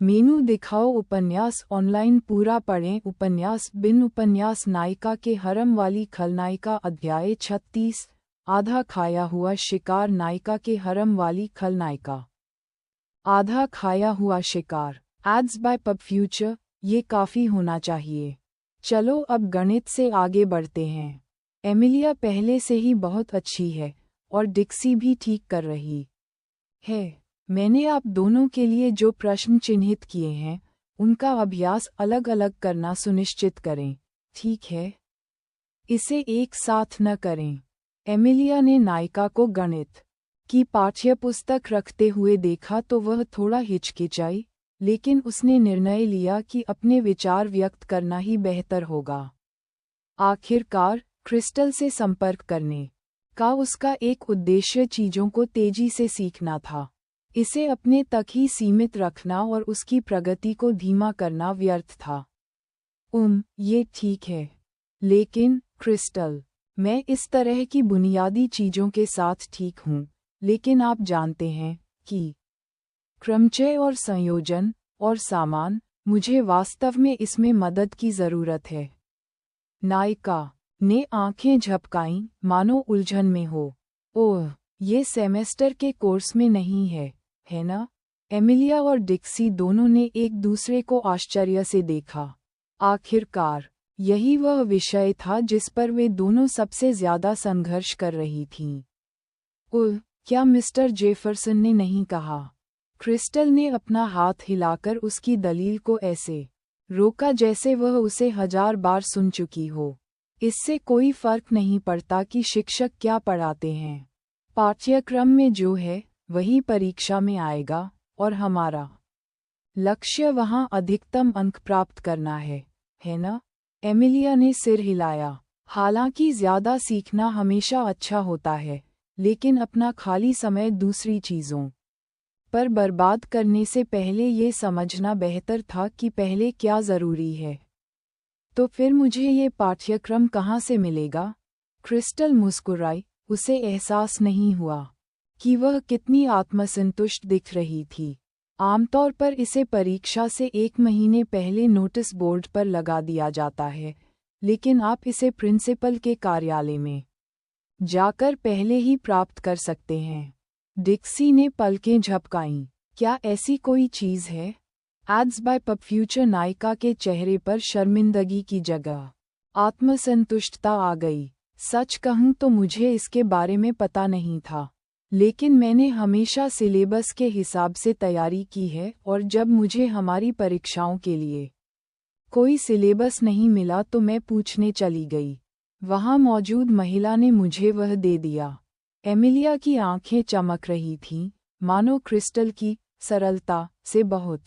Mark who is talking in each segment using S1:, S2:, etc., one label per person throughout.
S1: मेनू दिखाओ। उपन्यास ऑनलाइन पूरा पढ़ें। उपन्यास बिन उपन्यास नायिका के हरम वाली खलनायिका। अध्याय 36। आधा खाया हुआ शिकार। नायिका के हरम वाली खलनायिका। आधा खाया हुआ शिकार। Ads by PubFuture. ये काफ़ी होना चाहिए। चलो अब गणित से आगे बढ़ते हैं। एमिलिया पहले से ही बहुत अच्छी है और डिक्सी भी ठीक कर रही है। मैंने आप दोनों के लिए जो प्रश्न चिन्हित किए हैं उनका अभ्यास अलग अलग करना सुनिश्चित करें, ठीक है? इसे एक साथ न करें। एमिलिया ने नायिका को गणित की पाठ्यपुस्तक रखते हुए देखा तो वह थोड़ा हिचकिचाई, लेकिन उसने निर्णय लिया कि अपने विचार व्यक्त करना ही बेहतर होगा। आखिरकार क्रिस्टल से संपर्क करने का उसका एक उद्देश्य चीज़ों को तेजी से सीखना था। इसे अपने तक ही सीमित रखना और उसकी प्रगति को धीमा करना व्यर्थ था। ये ठीक है। लेकिन क्रिस्टल, मैं इस तरह की बुनियादी चीज़ों के साथ ठीक हूँ, लेकिन आप जानते हैं कि क्रमचय और संयोजन और सामान, मुझे वास्तव में इसमें मदद की ज़रूरत है। नायिका ने आंखें झपकाईं, मानो उलझन में हो। ओह, ये सेमेस्टर के कोर्स में नहीं है ना? एमिलिया और डिक्सी दोनों ने एक दूसरे को आश्चर्य से देखा। आखिरकार यही वह विषय था जिस पर वे दोनों सबसे ज्यादा संघर्ष कर रही थीं। ओह, क्या मिस्टर जेफरसन ने नहीं कहा? क्रिस्टल ने अपना हाथ हिलाकर उसकी दलील को ऐसे रोका जैसे वह उसे 1000 बार सुन चुकी हो। इससे कोई फर्क नहीं पड़ता कि शिक्षक क्या पढ़ाते हैं। पाठ्यक्रम में जो है वही परीक्षा में आएगा और हमारा लक्ष्य वहाँ अधिकतम अंक प्राप्त करना है ना? एमिलिया ने सिर हिलाया। हालांकि ज़्यादा सीखना हमेशा अच्छा होता है, लेकिन अपना खाली समय दूसरी चीज़ों पर बर्बाद करने से पहले ये समझना बेहतर था कि पहले क्या ज़रूरी है। तो फिर मुझे ये पाठ्यक्रम कहाँ से मिलेगा? क्रिस्टल मुस्कुराई। उसे एहसास नहीं हुआ कि वह कितनी आत्मसंतुष्ट दिख रही थी। आमतौर पर इसे परीक्षा से 1 महीने पहले नोटिस बोर्ड पर लगा दिया जाता है, लेकिन आप इसे प्रिंसिपल के कार्यालय में जाकर पहले ही प्राप्त कर सकते हैं। डिक्सी ने पलकें झपकाईं। क्या ऐसी कोई चीज़ है? Ads by PubFuture. नायिका के चेहरे पर शर्मिंदगी की जगह आत्मसंतुष्टता आ गई। सच कहूँ तो मुझे इसके बारे में पता नहीं था, लेकिन मैंने हमेशा सिलेबस के हिसाब से तैयारी की है और जब मुझे हमारी परीक्षाओं के लिए कोई सिलेबस नहीं मिला तो मैं पूछने चली गई। वहाँ मौजूद महिला ने मुझे वह दे दिया। एमिलिया की आंखें चमक रही थीं, मानो क्रिस्टल की सरलता से बहुत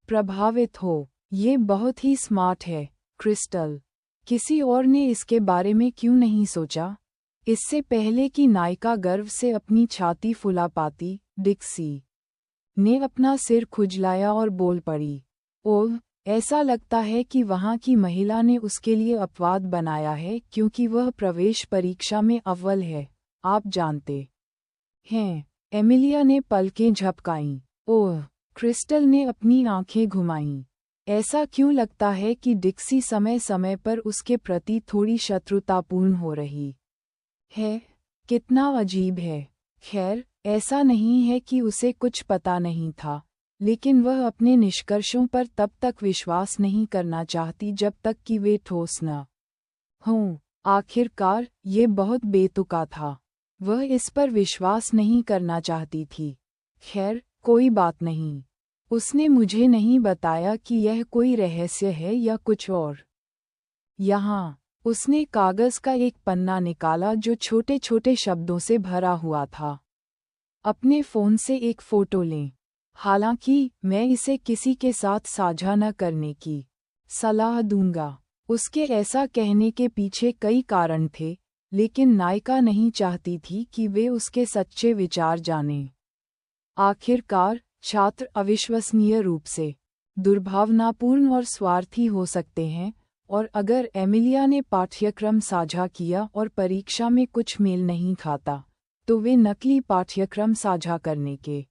S1: प्रभावित हो। ये बहुत ही स्मार्ट है क्रिस्टल। किसी और ने इसके बारे में क्यों नहीं सोचा? इससे पहले कि नायिका गर्व से अपनी छाती फुला पाती, डिक्सी ने अपना सिर खुजलाया और बोल पड़ी। ओह, ऐसा लगता है कि वहाँ की महिला ने उसके लिए अपवाद बनाया है क्योंकि वह प्रवेश परीक्षा में अव्वल है, आप जानते हैं। एमिलिया ने पलकें झपकाईं। ओह, क्रिस्टल ने अपनी आंखें घुमाईं। ऐसा क्यों लगता है कि डिक्सी समय समय पर उसके प्रति थोड़ी शत्रुतापूर्ण हो रही है? कितना अजीब है। खैर, ऐसा नहीं है कि उसे कुछ पता नहीं था, लेकिन वह अपने निष्कर्षों पर तब तक विश्वास नहीं करना चाहती जब तक कि वे ठोस न हों। आखिरकार ये बहुत बेतुका था। वह इस पर विश्वास नहीं करना चाहती थी। खैर, कोई बात नहीं। उसने मुझे नहीं बताया कि यह कोई रहस्य है या कुछ और। यहाँ उसने कागज़ का एक पन्ना निकाला जो छोटे छोटे शब्दों से भरा हुआ था। अपने फ़ोन से एक फ़ोटो लें। हालांकि मैं इसे किसी के साथ साझा न करने की सलाह दूंगा। उसके ऐसा कहने के पीछे कई कारण थे, लेकिन नायिका नहीं चाहती थी कि वे उसके सच्चे विचार जानें। आखिरकार छात्र अविश्वसनीय रूप से दुर्भावनापूर्ण और स्वार्थी हो सकते हैं, और अगर एमिलिया ने पाठ्यक्रम साझा किया और परीक्षा में कुछ मेल नहीं खाता, तो वे नकली पाठ्यक्रम साझा करने के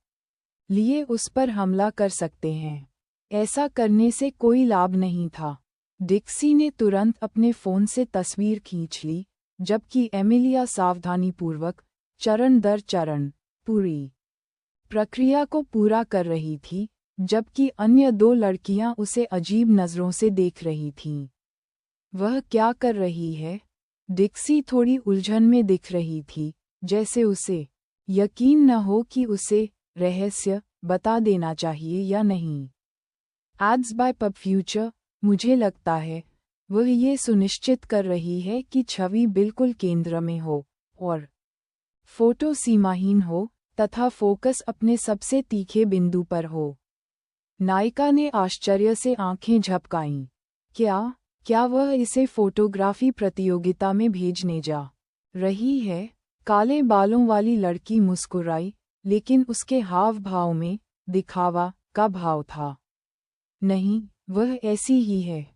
S1: लिए उस पर हमला कर सकते हैं। ऐसा करने से कोई लाभ नहीं था। डिक्सी ने तुरंत अपने फ़ोन से तस्वीर खींच ली, जबकि एमिलिया सावधानीपूर्वक, चरण दर चरण, पूरी प्रक्रिया को पूरा कर रही थी, जबकि अन्य 2 लड़कियां उसे अजीब नज़रों से देख रही थीं। वह क्या कर रही है? डिक्सी थोड़ी उलझन में दिख रही थी, जैसे उसे यकीन न हो कि उसे रहस्य बता देना चाहिए या नहीं। एड्स बाय पब फ्यूचर, मुझे लगता है, वह ये सुनिश्चित कर रही है कि छवि बिल्कुल केंद्र में हो और फोटो सीमाहीन हो तथा फोकस अपने सबसे तीखे बिंदु पर हो। नायिका ने आश्चर्य से आंखें झपकाईं। क्या वह इसे फोटोग्राफी प्रतियोगिता में भेजने जा रही है? काले बालों वाली लड़की मुस्कुराई, लेकिन उसके हाव भाव में दिखावा का भाव था। नहीं, वह ऐसी ही है।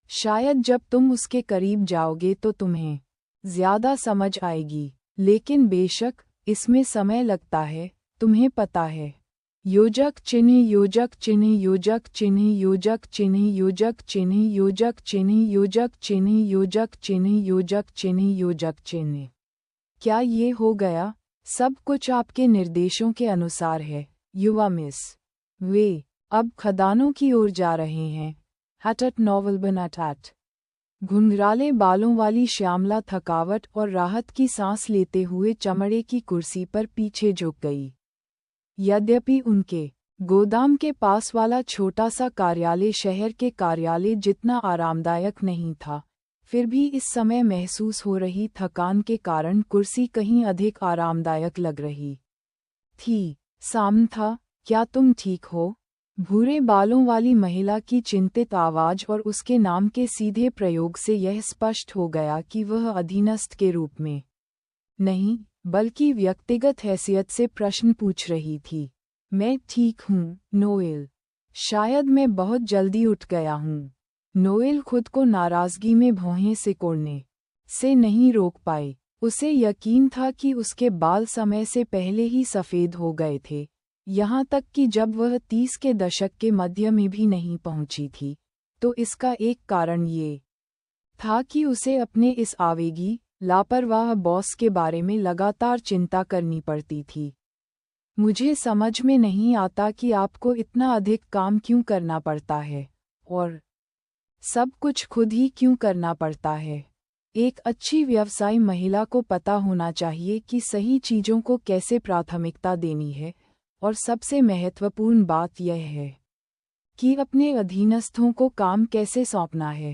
S1: शायद जब तुम उसके करीब जाओगे तो तुम्हें ज्यादा समझ आएगी, लेकिन बेशक इसमें समय लगता है, तुम्हें पता है। योजक चिन्ह योजक चिन्ह योजक चिन्ह योजक चिन्ह योजक चिन्ह योजक चिन्ह योजक चिन्ह योजक चिन्ह योजक चिन्ह योजक चिन्ह। क्या ये हो गया? सब कुछ आपके निर्देशों के अनुसार है, युवा मिस। वे अब खदानों की ओर जा रहे हैं। हटट नॉवल बनाटट। घुंघराले बालों वाली श्यामला थकावट और राहत की सांस लेते हुए चमड़े की कुर्सी पर पीछे झुक गई। यद्यपि उनके गोदाम के पास वाला छोटा सा कार्यालय शहर के कार्यालय जितना आरामदायक नहीं था, फिर भी इस समय महसूस हो रही थकान के कारण कुर्सी कहीं अधिक आरामदायक लग रही थी। सामंथा, क्या तुम ठीक हो? भूरे बालों वाली महिला की चिंतित आवाज और उसके नाम के सीधे प्रयोग से यह स्पष्ट हो गया कि वह अधीनस्थ के रूप में नहीं, बल्कि व्यक्तिगत हैसियत से प्रश्न पूछ रही थी। मैं ठीक हूँ, नोएल। शायद मैं बहुत जल्दी उठ गया हूँ। नोएल खुद को नाराजगी में भौहें सिकोड़ने से नहीं रोक पाई। उसे यकीन था कि उसके बाल समय से पहले ही सफ़ेद हो गए थे, यहाँ तक कि जब वह 30 के दशक के मध्य में भी नहीं पहुँची थी, तो इसका एक कारण ये था कि उसे अपने इस आवेगी, लापरवाह बॉस के बारे में लगातार चिंता करनी पड़ती थी। मुझे समझ में नहीं आता कि आपको इतना अधिक काम क्यों करना पड़ता है और सब कुछ खुद ही क्यों करना पड़ता है। एक अच्छी व्यवसायी महिला को पता होना चाहिए कि सही चीज़ों को कैसे प्राथमिकता देनी है, और सबसे महत्वपूर्ण बात यह है कि अपने अधीनस्थों को काम कैसे सौंपना है।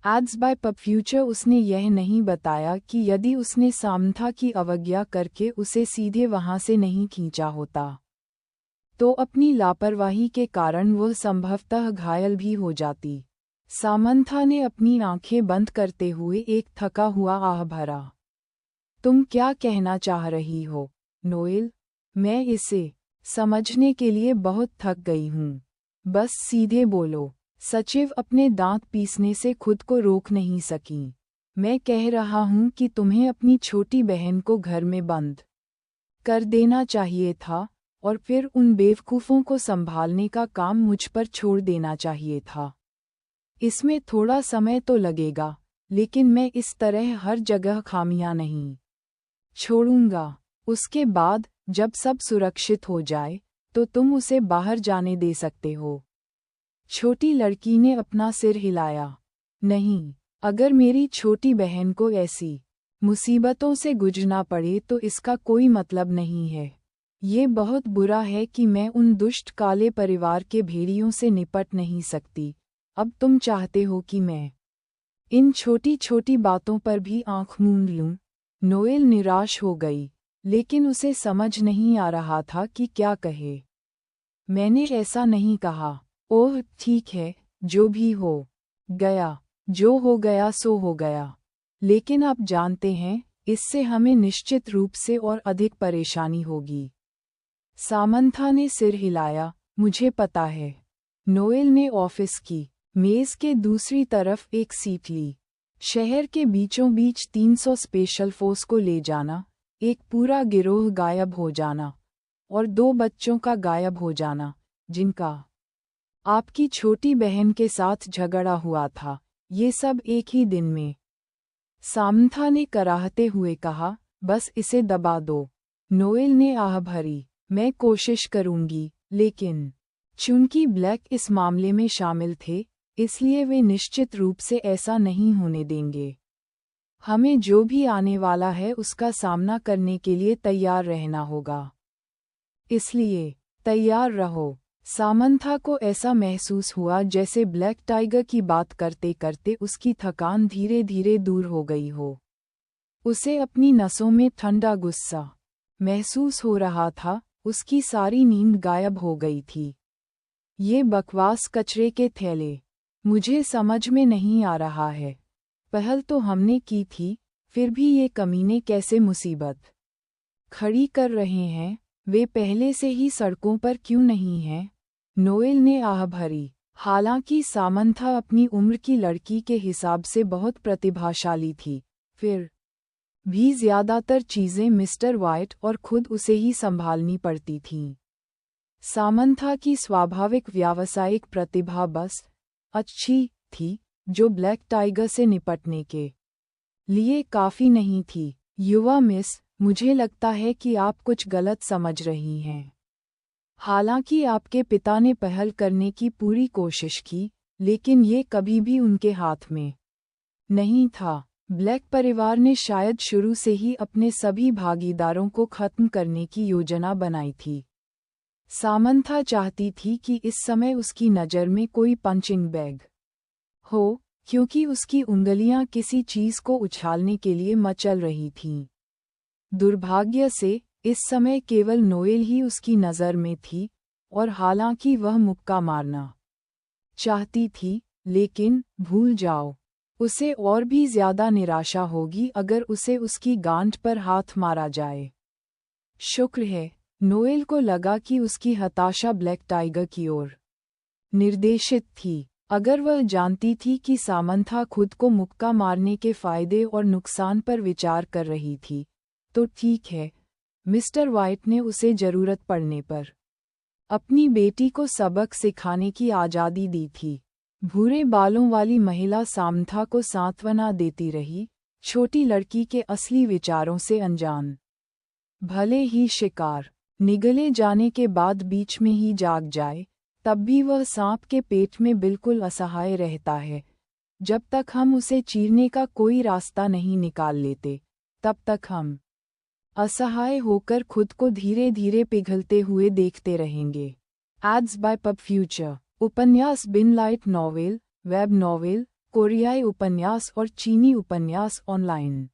S1: एड्स बाय पब फ्यूचर उसने यह नहीं बताया कि यदि उसने सामंथा की अवज्ञा करके उसे सीधे वहां से नहीं खींचा होता, तो अपनी लापरवाही के कारण वह संभवतः घायल भी हो जाती। सामंथा ने अपनी आंखें बंद करते हुए एक थका हुआ आह भरा। तुम क्या कहना चाह रही हो, नोएल? मैं इसे समझने के लिए बहुत थक गई हूँ। बस सीधे बोलो। सचिव अपने दांत पीसने से खुद को रोक नहीं सकी। मैं कह रहा हूँ कि तुम्हें अपनी छोटी बहन को घर में बंद कर देना चाहिए था और फिर उन बेवकूफ़ों को संभालने का काम मुझ पर छोड़ देना चाहिए था। इसमें थोड़ा समय तो लगेगा, लेकिन मैं इस तरह हर जगह खामियां नहीं छोड़ूंगा। उसके बाद जब सब सुरक्षित हो जाए, तो तुम उसे बाहर जाने दे सकते हो। छोटी लड़की ने अपना सिर हिलाया। नहीं, अगर मेरी छोटी बहन को ऐसी मुसीबतों से गुजरना पड़े तो इसका कोई मतलब नहीं है। ये बहुत बुरा है कि मैं उन दुष्ट काले परिवार के भेड़ियों से निपट नहीं सकती। अब तुम चाहते हो कि मैं इन छोटी छोटी बातों पर भी आंख मूंद लूं? नोएल निराश हो गई, लेकिन उसे समझ नहीं आ रहा था कि क्या कहे। मैंने ऐसा नहीं कहा। ओह ठीक है, जो भी हो गया, जो हो गया सो हो गया। लेकिन आप जानते हैं, इससे हमें निश्चित रूप से और अधिक परेशानी होगी। सामंथा ने सिर हिलाया। मुझे पता है। नोएल ने ऑफिस की मेज के दूसरी तरफ एक सीट ली। शहर के बीचों बीच 300 स्पेशल फोर्स को ले जाना, एक पूरा गिरोह गायब हो जाना और 2 बच्चों का गायब हो जाना, जिनका आपकी छोटी बहन के साथ झगड़ा हुआ था, ये सब एक ही दिन में। सामंथा ने कराहते हुए कहा, बस इसे दबा दो। नोएल ने आह भरी, मैं कोशिश करूंगी, लेकिन चूंकि ब्लैक इस मामले में शामिल थे, इसलिए वे निश्चित रूप से ऐसा नहीं होने देंगे। हमें जो भी आने वाला है उसका सामना करने के लिए तैयार रहना होगा। इसलिए तैयार रहो। सामंथा को ऐसा महसूस हुआ जैसे ब्लैक टाइगर की बात करते करते उसकी थकान धीरे धीरे दूर हो गई हो। उसे अपनी नसों में ठंडा गुस्सा महसूस हो रहा था, उसकी सारी नींद गायब हो गई थी। ये बकवास कचरे के थैले, मुझे समझ में नहीं आ रहा है। पहल तो हमने की थी, फिर भी ये कमीने कैसे मुसीबत खड़ी कर रहे हैं, वे पहले से ही सड़कों पर क्यों नहीं हैं? नोएल ने आह भरी। हालांकि सामंथा अपनी उम्र की लड़की के हिसाब से बहुत प्रतिभाशाली थी, फिर भी ज्यादातर चीजें मिस्टर वाइट और खुद उसे ही संभालनी पड़ती थीं। सामंथा की स्वाभाविक व्यावसायिक प्रतिभा बस अच्छी थी, जो ब्लैक टाइगर से निपटने के लिए काफी नहीं थी। युवा मिस, मुझे लगता है कि आप कुछ गलत समझ रही हैं। हालांकि आपके पिता ने पहल करने की पूरी कोशिश की, लेकिन ये कभी भी उनके हाथ में नहीं था। ब्लैक परिवार ने शायद शुरू से ही अपने सभी भागीदारों को खत्म करने की योजना बनाई थी। सामंथा चाहती थी कि इस समय उसकी नज़र में कोई पंचिंग बैग हो, क्योंकि उसकी उंगलियां किसी चीज को उछालने के लिए मचल रही थीं। दुर्भाग्य से इस समय केवल नोएल ही उसकी नज़र में थी, और हालांकि वह मुक्का मारना चाहती थी, लेकिन भूल जाओ, उसे और भी ज्यादा निराशा होगी अगर उसे उसकी गांठ पर हाथ मारा जाए। शुक्र है, नोएल को लगा कि उसकी हताशा ब्लैक टाइगर की ओर निर्देशित थी। अगर वह जानती थी कि सामंथा खुद को मुक्का मारने के फायदे और नुकसान पर विचार कर रही थी, तो ठीक है, मिस्टर वाइट ने उसे जरूरत पड़ने पर अपनी बेटी को सबक सिखाने की आज़ादी दी थी। भूरे बालों वाली महिला सामंथा को सांत्वना देती रही, छोटी लड़की के असली विचारों से अनजान। भले ही शिकार निगले जाने के बाद बीच में ही जाग जाए, तब भी वह सांप के पेट में बिल्कुल असहाय रहता है। जब तक हम उसे चीरने का कोई रास्ता नहीं निकाल लेते, तब तक हम असहाय होकर खुद को धीरे धीरे पिघलते हुए देखते रहेंगे। Ads by PubFuture. उपन्यास बिन लाइट नॉवेल, वेब नॉवेल, कोरियाई उपन्यास और चीनी उपन्यास ऑनलाइन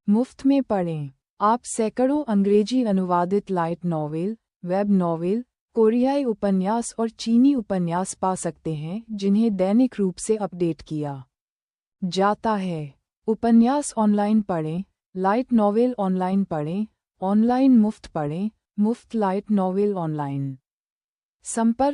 S1: मुफ्त में पढ़ें। आप सैकड़ों अंग्रेजी अनुवादित लाइट नॉवेल, वेब नॉवेल, कोरियाई उपन्यास और चीनी उपन्यास पा सकते हैं, जिन्हें दैनिक रूप से अपडेट किया जाता है। उपन्यास ऑनलाइन पढ़ें, लाइट नॉवेल ऑनलाइन पढ़ें, ऑनलाइन मुफ्त पढ़ें, मुफ्त लाइट नॉवेल ऑनलाइन। संपर्क